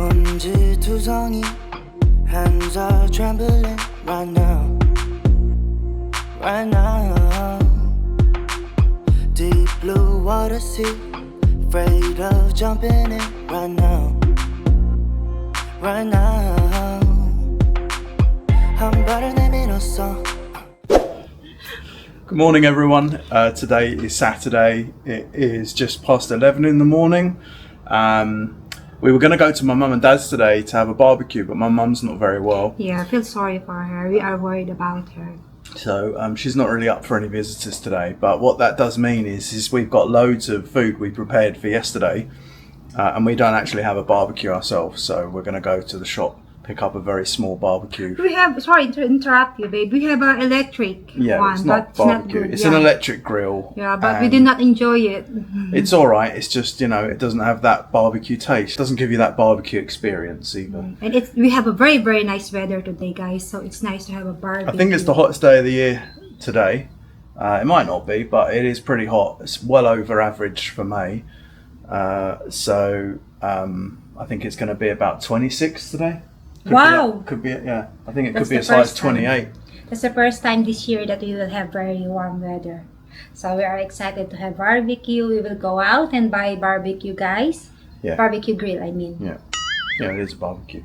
먼지투성이 hands are trembling right now, right now. Deep blue water sea, afraid of jumping in right now, right now. 한 발을 내밀었어. Good morning everyone, today is Saturday, it is just past 11 in the morning. We were going to go to my mum and dad's today to have a barbecue, but my mum's not very well. Yeah, I feel sorry for her. We are worried about her. So she's not really up for any visitors today, but what that does mean is we've got loads of food we prepared for yesterday, and we don't actually have a barbecue ourselves, so we're going to go to the shop, pick up a very small barbecue. We have, sorry to interrupt you, babe. We have an electric one, it's not but barbecue. It's It's not an good. electric grill. Yeah, but we did not enjoy it. It's all right. It's just, it doesn't have that barbecue taste. It doesn't give you that barbecue experience either. And we have a very, very nice weather today, guys. So it's nice to have a barbecue. I think it's the hottest day of the year today. It might not be, but it is pretty hot. It's well over average for May. So I think it's going to be about 26 today. Wow! Could be, yeah. I think it could That's be the a size first time. 28. It's the first time this year that we will have very warm weather. So we are excited to have barbecue. We will go out and buy barbecue, guys. Yeah. Barbecue grill, I mean. Yeah. Yeah, it is a barbecue.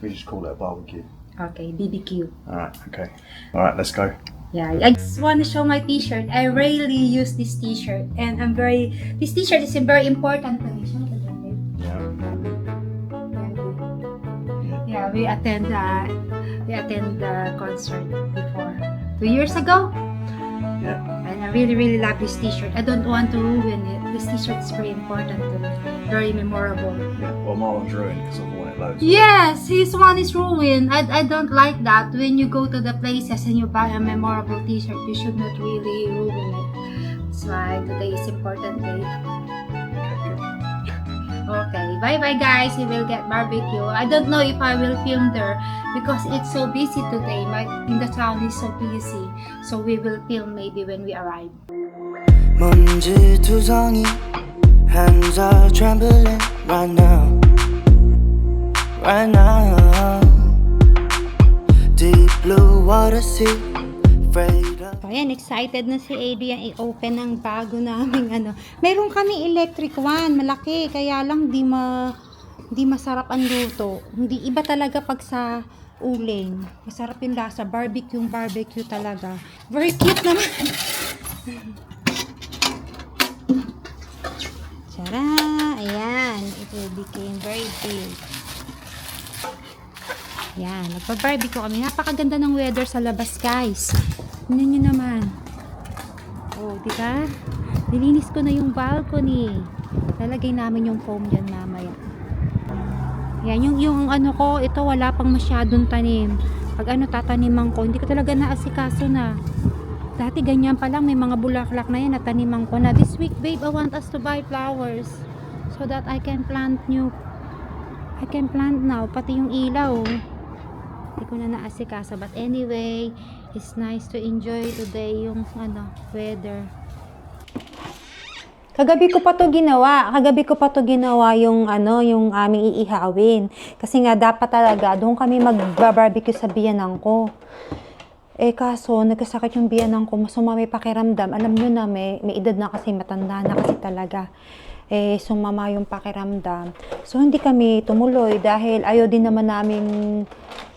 We just call it a barbecue. Okay, BBQ. All right, okay. All right, let's go. Yeah, I just want to show my t-shirt. I rarely use this t-shirt, and this t-shirt is very important to me. Show it again, babe. Yeah, we attend the concert before 2 years ago. Yeah. And I really, really love this t-shirt. I don't want to ruin it. This t-shirt is very important to me. Very memorable. Yeah, well, my one's ruined because I've worn it loads. Yes, his one is ruined. I don't like that. When you go to the places and you buy a memorable t-shirt, you should not really ruin it. That's why today is important day. Okay, bye-bye guys. We will get barbecue. I don't know if I will film there because it's so busy today. In the town is so busy. So we will film maybe when we arrive. 먼지투성이 hands are trembling right now, right now. Deep blue water sea, afraid of. So, ayan, excited na si Adrian i-open ang bago naming Meron kami electric one, malaki, kaya lang di masarap ang luto. Hindi iba talaga pag sa uling. Masarap yung lasa, barbecue talaga. Very cute naman. Tara, ayan, it will became very big. Yan, nagpa-barbecue kami. Napakaganda ng weather sa labas, guys. Tingnan nyo naman. Oh, di ba? Nilinis ko na yung balcony. Lalagay namin yung foam dyan mamaya. Yan, yung ko, ito wala pang masyadong tanim. Pag tataniman ko, hindi ko talaga naasikaso na. Dati ganyan pa lang, may mga bulaklak na yan, nataniman ko na. This week, babe, I want us to buy flowers so that I can plant now. Pati yung ilaw. Hindi ko na naasikaso. But anyway, it's nice to enjoy today yung weather. Kagabi ko pa to ginawa yung aming iihawin. Kasi nga dapat talaga doon kami mag-barbecue sa biyanan ko. Kaso nagkasakit yung biyanan ko, masama may pakiramdam. Alam nyo na may edad na kasi, matanda na kasi talaga. Sumama yung pakiramdam. So hindi kami tumuloy dahil ayaw din naman namin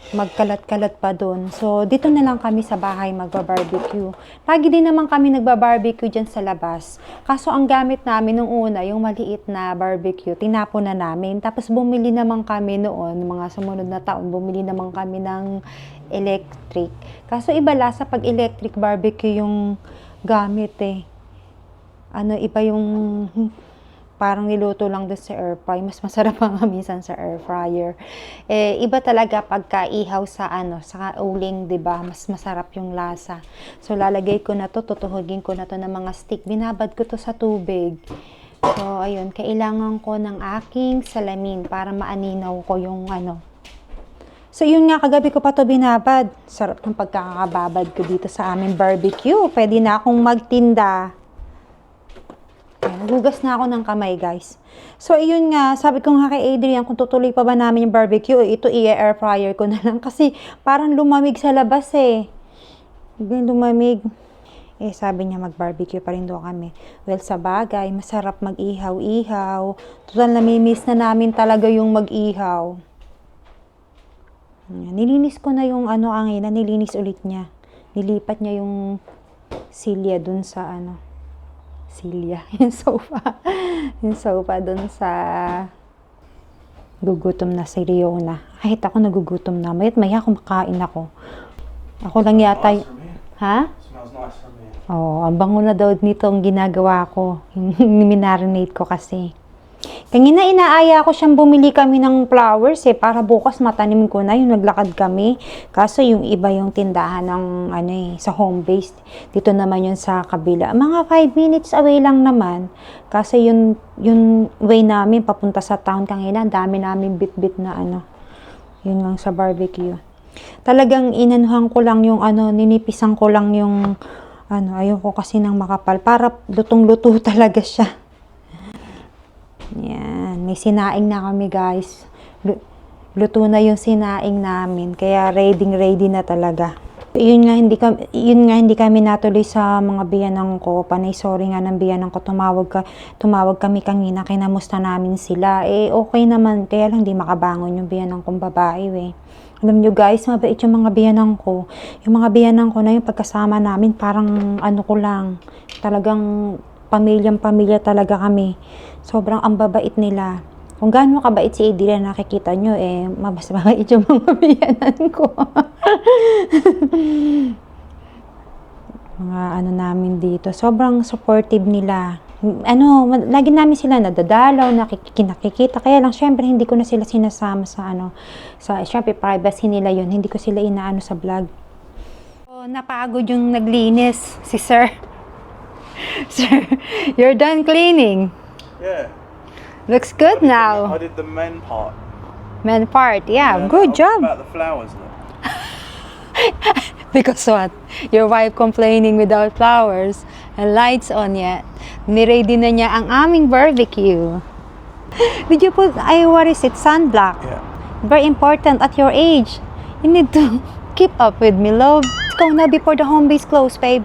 magkalat-kalat pa doon. So dito na lang kami sa bahay magba-barbecue. Lagi din naman kami nagba-barbecue dyan sa labas. Kaso ang gamit namin nung una, yung maliit na barbecue, tinapon na namin. Tapos bumili naman kami noon, mga sumunod na taon, bumili naman kami ng electric. Kaso iba lasa pag electric barbecue yung gamit iba yung parang niluto lang doon sa air fry. Mas masarap pa nga minsan sa air fryer. Iba talaga pagka ihaw sa sa uling, 'di ba? Mas masarap yung lasa. So lalagay ko na to, tutuhugin ko na to ng mga stick. Binabad ko to sa tubig. So ayun, kailangan ko ng aking salamin para maaninaw ko yung So yun nga, kagabi ko pa to binabad. Sarap ng pagkakababad ko dito sa aming barbecue. Pwede na akong magtinda. Ayan, nagugas na ako ng kamay, guys. So, ayun nga, sabi ko nga kay Adrian, kung tutuloy pa ba namin yung barbecue, ito i-air fryer ko na lang. Kasi parang lumamig sa labas eh. Biglang lumamig. Eh, sabi niya mag-barbecue pa rin doon kami. Well, sa bagay, masarap mag-ihaw-ihaw. Total, namimiss na namin talaga yung mag-ihaw. Ayan, nilinis ko na yung angina, nilinis ulit niya. Nilipat niya yung silya dun sa silya, yung sofa. Yung sofa dun sa gugutom na si Riona. Kahit ako nagugutom na. Mayat maya kumakain ako. Ako lang yata. Ha? Smells nice from here. Oo, ang bango na daw nitong ginagawa ko. Yung minarinate ko kasi. Kanina inaaya ko siyang bumili kami ng flowers para bukas matanim ko na yung naglakad kami. Kaso yung iba yung tindahan ng sa home base. Dito naman yun sa kabila. Mga 5 minutes away lang naman. Kasi yung way namin papunta sa town kanina, dami namin bit-bit na yun lang sa barbecue. Talagang inanuhan ko lang yung ninipisan ko lang yung ayoko kasi ng makapal. Para lutong-luto talaga siya. Yan, may sinaing na kami, guys. Luto na yung sinaing namin, kaya ready na talaga. Yun nga hindi kami natuloy sa mga biyanan ko. Panay sorry nga ng biyanan ko, tumawag kami kanina, kinamusta namin sila. Okay naman, kaya lang di makabangon yung biyanan kong babae Alam nyo guys, mabait yung mga biyanan ko. Yung mga biyanan ko na yung pagkasama namin, parang ko lang. Talagang pamilya talaga kami. Sobrang ang babait nila. Kung gaano kabait si Adrian, nakikita nyo, mas mabait yung mga biyanan ko. Mga namin dito. Sobrang supportive nila. Lagi namin sila nadadalaw, nakikita. Kaya lang, syempre, hindi ko na sila sinasama syempre, privacy nila yun. Hindi ko sila inaano sa vlog. So, napagod yung naglinis, si Sir. Sir, you're done cleaning. Yeah. Looks good now. I did the men part. Men part, yeah. Good job. About the flowers, look. Because what? Your wife complaining without flowers and lights on yet. Niready na niya ang aming barbecue. Did you put, what is it, sunblock? Yeah. Very important at your age. You need to keep up with me, love. Let's go na before the home base close, babe.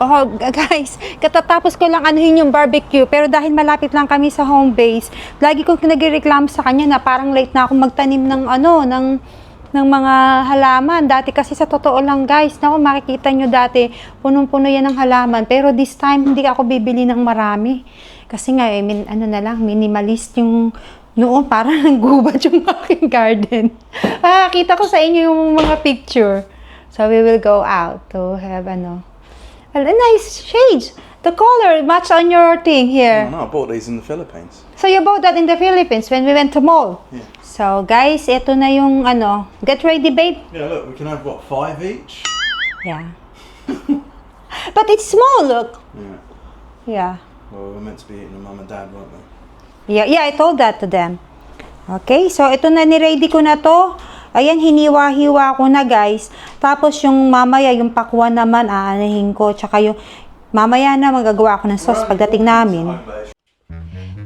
Oh, guys, katatapos ko lang yung barbecue, pero dahil malapit lang kami sa home base, lagi ko nagrereklamo sa kanya na parang late na akong magtanim ng mga halaman. Dati kasi sa totoo lang, guys, makikita nyo dati, punong-puno yan ng halaman, pero this time hindi ako bibili ng marami. Kasi nga, minimalist yung noon, parang nanggubat yung aking garden. Kita ko sa inyo yung mga picture. So, we will go out to have a nice shades. The color match on your thing here. No, I bought these in the Philippines. So you bought that in the Philippines when we went to mall? Yeah. So guys, ito na yung get ready, babe. Yeah, look, we can have 5 each? Yeah. But it's small, look. Yeah. Yeah. Well, we're meant to be eating with Mum and Dad, weren't we? Yeah, I told that to them. Okay, so ito na ni-ready ko na to. Ayan, hiniwa-hiwa ko na, guys. Tapos yung mamaya, yung pakwan naman, aanahin ko. Tsaka yung mamaya na magagawa ko ng sauce pagdating namin.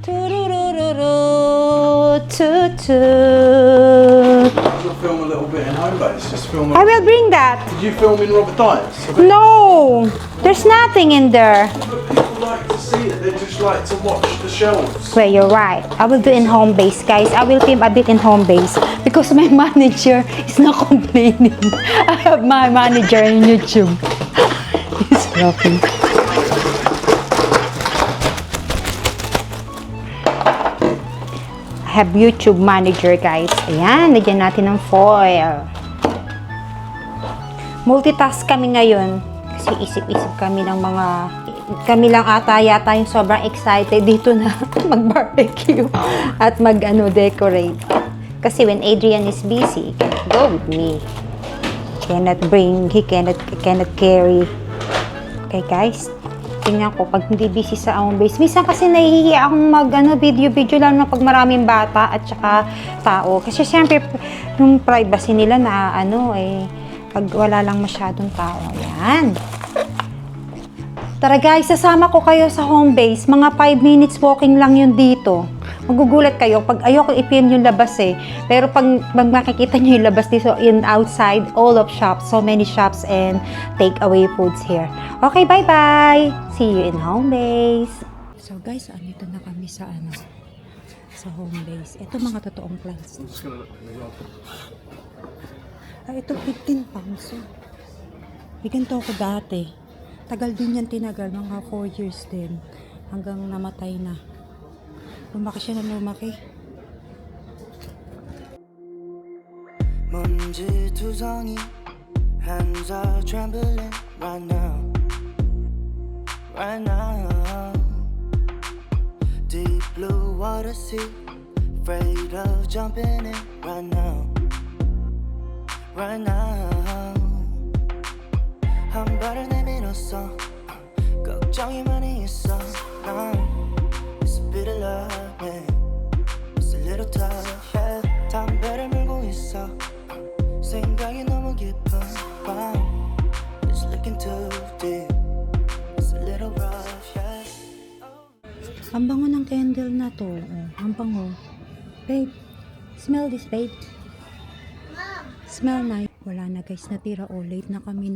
Tururururu, tutut. I'll film a little bit in home base. Just film. I will bring that. Did you film in Robert Dives? No, there's nothing in there. People like to see it. They just like to watch the shelves. Well, you're right. I will do in home base, guys. I will film a bit in home base because my manager is not complaining. I have my manager in YouTube. He's laughing. I have YouTube manager, guys. Ayan, lagyan natin ng foil. Multitask kami ngayon kasi isip-isip kami ng mga kami lang ata yata yung sobrang excited dito na mag-barbecue at decorate. Kasi when Adrian is busy, he cannot go with me. He cannot carry. Okay, guys? Tingnan ko, pag hindi busy sa home base. Minsan kasi nahihiya akong video lang na pag maraming bata at saka tao. Kasi siyempre, yung privacy nila na pag wala lang masyadong tao. Ayan. Tara guys, sasama ko kayo sa home base. Mga 5 minutes walking lang yun dito. Magugulat kayo pag ayoko i-film yung labas eh. Pero pag makikita nyo yung labas dito in outside, all of shops, so many shops and takeaway foods here. Okay, bye-bye! See you in home base. So guys, andito na kami sa sa home base. Ito mga totoong plants. Ito 15 pounds. May ganito ako dati. Tagal din yan tinagal, mga 4 years din. Hanggang namatay na. Lumaki siya na lumaki. 먼지투성이 hands are trembling right now. Right now. Deep blue water sea, afraid of jumping in right now. Right now. 한 발을 내밀었어. 걱정이 많이 있어. It's a bit of love, yeah. It's a little tough, yeah. 담배를 물고 있어. 생각이 너무 깊어. Wow. It's looking too deep. It's a little rough, yeah. Ang bango ng candle na to. Ang bango. Babe, smell this, babe. Smell nice. Wala na guys, natira. Late na kami.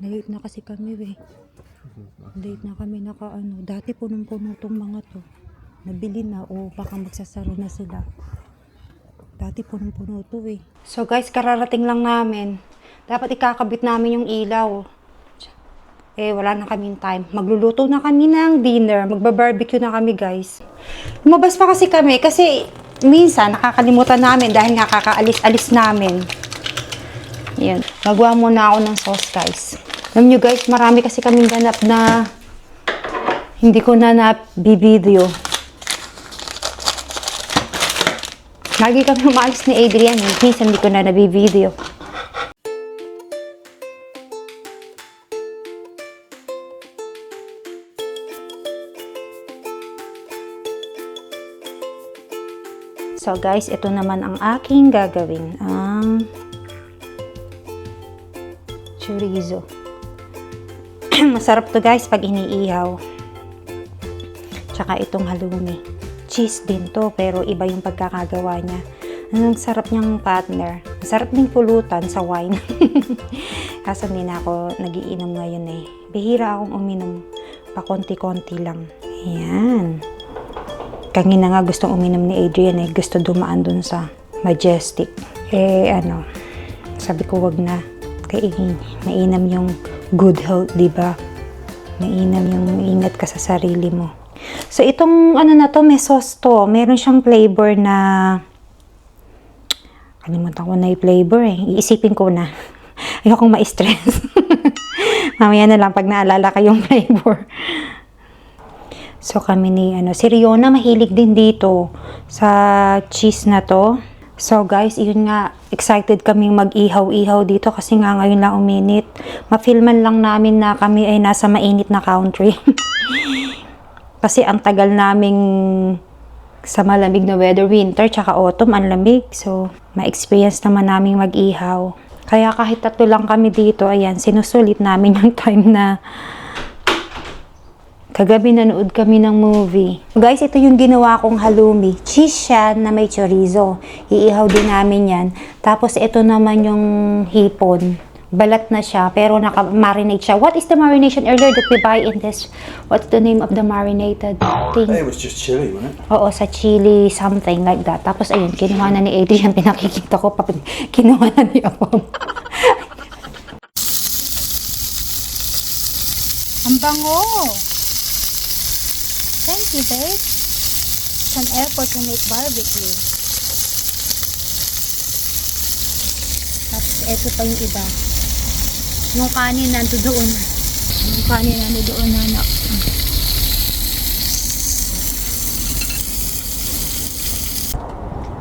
Late na kasi kami, Late na kami Dati punong-puno tong mga to. Nabili na. Baka magsasara na sila. Dati punong-puno to, So guys, kararating lang namin. Dapat ikakabit namin yung ilaw. Wala na kaming time. Magluluto na kami ng dinner. Magba-barbecue na kami, guys. Lumabas pa kasi kami kasi minsan nakakalimutan namin dahil nga kakaalis-alis namin. Yan. Magawa muna ako ng sauce, guys. Alam nyo, guys, marami kasi kaming ganap na hindi ko na nabibideo. Lagi kami umalis ni Adrian. Minsan hindi ko na nabibideo. So guys, ito naman ang aking gagawin. Ang chorizo. Masarap to guys pag iniihaw. Tsaka itong halloumi. Cheese din to, pero iba yung pagkakagawa niya. Ang sarap niyang partner. Masarap din pulutan sa wine. Kaso hindi na ako nagiinom ngayon Bihira akong uminom. Pa konti-konti lang. Ayan. Kanina nga gustong uminom ni Adrian gusto dumaan dun sa Majestic. Sabi ko wag na. Kaya mainam yung good health, diba? Mainam yung ingat ka sa sarili mo. So itong na to, may sauce to. Meron siyang flavor na kalimutan ko na yung flavor Iisipin ko na. Ayokong ma-stress. Mamaya na lang pag naalala ko yung flavor. So kami ni si Riona mahilig din dito sa cheese na to. So guys, yun nga, excited kaming mag-ihaw-ihaw dito kasi nga ngayon lang uminit. Ma-filman lang namin na kami ay nasa mainit na country. Kasi ang tagal naming sa malamig na weather, winter tsaka autumn, ang lamig. So, ma-experience naman naming mag-ihaw. Kaya kahit 3 lang kami dito, ayan, sinusulit namin yung time na kagabi nanood kami ng movie. Guys, ito yung ginawa kong halloumi. Cheese siya na may chorizo. Iihaw din namin yan. Tapos ito naman yung hipon. Balat na siya, pero naka-marinate siya. What is the marination earlier that we buy in this? What's the name of the marinated thing? It was just chili, wasn't it? Oo, sa chili, something like that. Tapos ayun, kinuha na ni Adrian. Pinakikita ko pa. Kinuha na ni Apom. Ang bango! Thank you, babe. It's an effort to make barbecue. Tapos, eto pa yung iba. Yung kanin nando doon. Yung kanin nando doon, anak.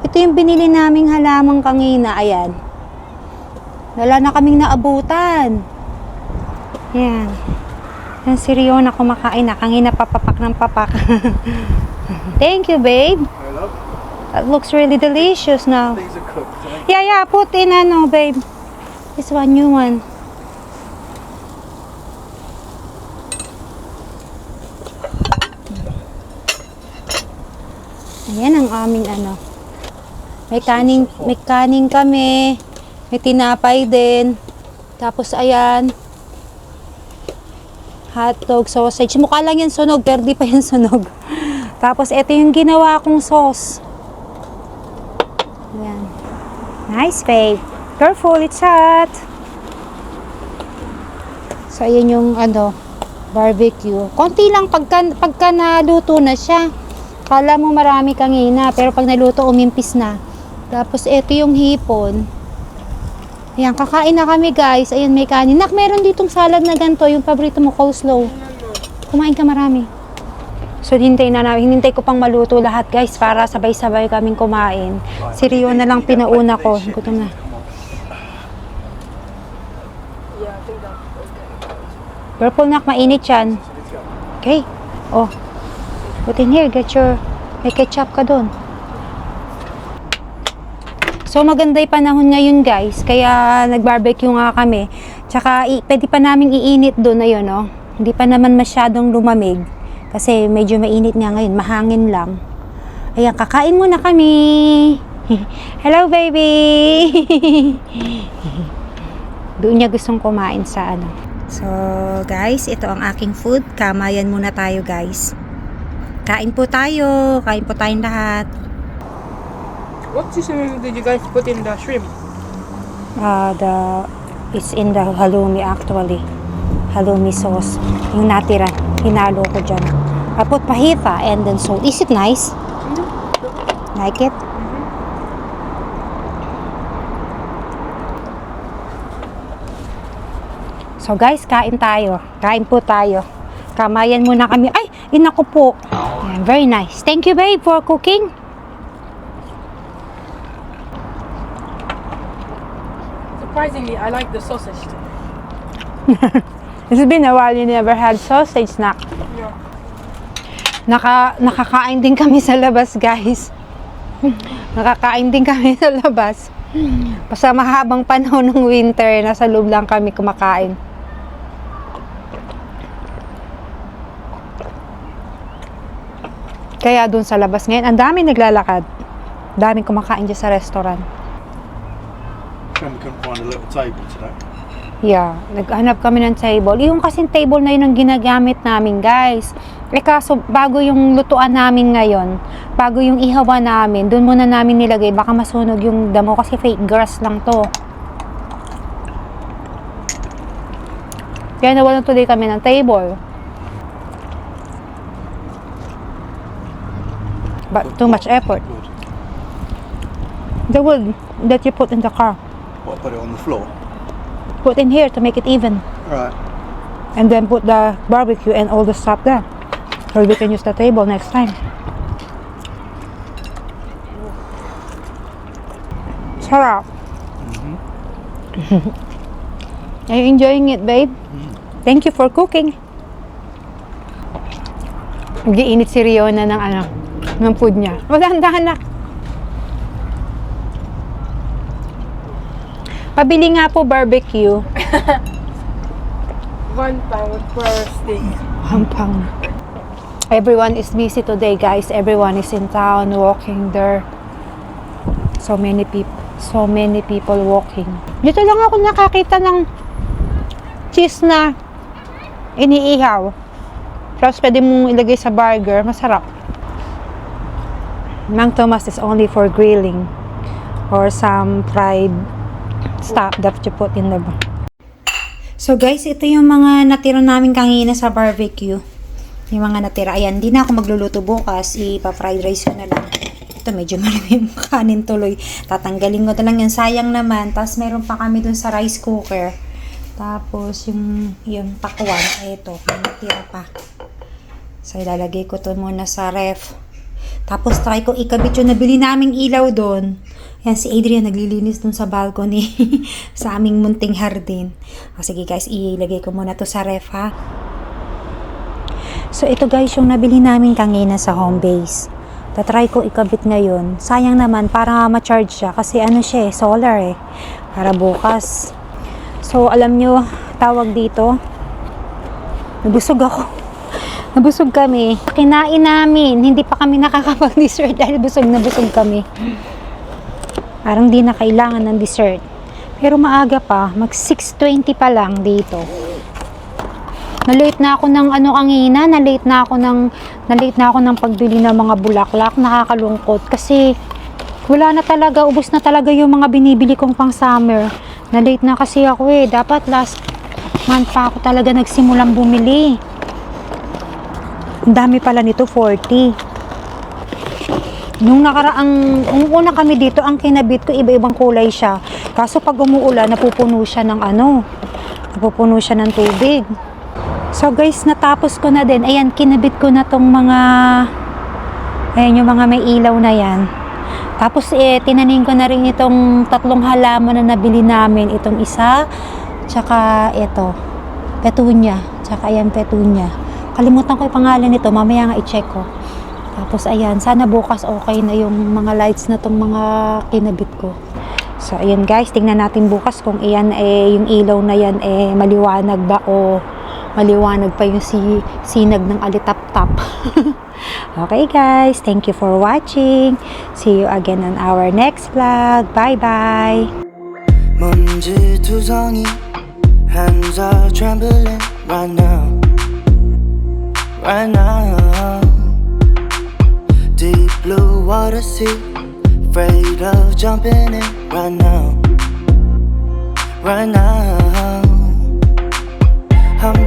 Ito yung binili naming halamang kanina. Ayan. Wala na kaming naabutan. Ayan. Yan si Riona kumakain na. Kanina papapak ng papak. Thank you, babe. Hello? That looks really delicious now. These are cooked, eh? Yeah, put in babe. This one, new one. yung aming ano. May kaning kami. May tinapay din. Tapos ayan. Hotdog, sausage. Mukha lang yan sunog, pero di pa yan sunog. Tapos ito yung ginawa kong sauce. Ayan. Nice, babe. Careful, it's hot. So, ayan yung ano, barbecue. Konti lang pagka naluto na siya. Kala mo marami kanina, pero pag naluto, umimpis na. Tapos, ito yung hipon. Ayan, kakain na kami, guys. Ayan, may kanin. Nak, meron ditong salad na ganito. Yung paborito mo, coleslaw. Kumain ka marami. So, hinintay ko pang maluto lahat, guys, para sabay-sabay kaming kumain. Si Rio na lang pinauna ko. Gutom na. Purple, Nak, mainit yan. Okay. Oh. Put in here, may ketchup ka doon. So, maganda yung panahon ngayon, guys. Kaya, nag-barbecue nga kami. Tsaka, pwede pa namin iinit doon na yun, no? Hindi pa naman masyadong lumamig. Kasi, medyo mainit nga ngayon. Mahangin lang. Ayan, kakain muna kami. Hello, baby! Doon niya gustong kumain sa ano. So, guys, ito ang aking food. Kamayan muna tayo, guys. Kain po tayo. Kain po tayong lahat. What seasoning did you guys put in the shrimp? It's in the halloumi actually. Halloumi sauce. Yung natira. Hinalo ko dyan. I put pahita and then salt. Is it nice? Like it? So guys, kain tayo. Kain po tayo. Kamayan muna kami. Ay, inako po. Yan, very nice. Thank you, babe, for cooking. Surprisingly, I like the sausage too. It's been a while you never had sausage, Nak. Yeah. Nakakain din kami sa labas, guys. Nakakain din kami sa labas. Basta mahabang panahon ng winter, nasa loob lang kami kumakain. Kaya dun sa labas ngayon, ang daming naglalakad. Daming kumakain dyan sa restaurant. We couldn't find a little table today. Yeah, naghanap kami ng table. Yung kasing table na yun ang ginagamit namin, guys. Kaso bago yung lutuan namin ngayon, bago yung ihawa namin, dun muna namin nilagay. Baka masunog yung damo kasi fake grass lang to. Kaya nawalan tuloy kami ng table. But too much effort. The wood that you put in the car. What, put it on the floor? Put in here to make it even. Right. And then put the barbecue and all the stuff there. So we can use the table next time. Sarap. Are you enjoying it, babe? Thank you for cooking. Nag-iinit si Riona ng food niya. Dahan-dahan na. Pabili nga po barbecue. £1 per steak. £1. Everyone is busy today, guys. Everyone is in town walking there. So many people walking. Dito lang ako nakakita ng cheese na iniihaw. Plus pwede mong ilagay sa burger. Masarap. Mang Tomas is only for grilling or some fried stuff that you put in the. So guys, ito yung mga natira namin kanina sa barbecue. Yung mga natira. Ayan, hindi na ako magluluto bukas. Ipa-fried rice ko na lang. Ito, medyo marami yung kanin tuloy. Tatanggalin ko na lang yan. Sayang naman. Tapos meron pa kami dun sa rice cooker. Tapos yung pakwan. Ito, may natira pa. So ilalagay ko to muna sa ref. Tapos try ko ikabit yung nabili naming ilaw doon. Yan, si Adrian naglilinis dun sa balcony sa aming munting hardin. Sige guys, ilagay ko muna to sa ref, ha. So ito guys, yung nabili namin kanina sa home base. Tatry ko ikabit ngayon. Sayang naman, para ma-charge siya. Kasi ano siya solar para bukas. So alam nyo, tawag dito. Nabusog ako. Nabusog kami. Kinain namin. Hindi pa kami nakakapag-dessert dahil busog na busog kami. Parang di na kailangan ng dessert. Pero maaga pa. Mag 6:20 pa lang dito. Na-late na ako ng kanina. Na-late na ako ng pagbili ng mga bulaklak. Nakakalungkot. Kasi wala na talaga. Ubos na talaga yung mga binibili kong pang summer. Na-late na kasi ako eh. Dapat last month pa ako talaga nagsimulang bumili. Ang dami pala nito, 40. Nung una kami dito, ang kinabit ko, iba-ibang kulay siya. Kaso pag umuulan, napupuno siya ng tubig. So guys, natapos ko na din. Ayan, kinabit ko na tong ayan yung mga may ilaw na yan. Tapos tinanim ko na rin itong 3 halaman na nabili namin. Itong isa, tsaka ito, petunia. Tsaka ayan, petunia. Kalimutan ko yung pangalan nito, mamaya nga i-check ko. Tapos ayan, sana bukas okay na yung mga lights na tong mga kinabit ko. So ayan guys, tingnan natin bukas kung iyan yung ilaw na yan maliwanag ba o maliwanag pa yung sinag ng alitap-tap. Okay guys, thank you for watching. See you again on our next vlog. Bye bye. 먼지투성이 hands are trembling right now. Right now, deep blue water sea, afraid of jumping in right now. Right now, I'm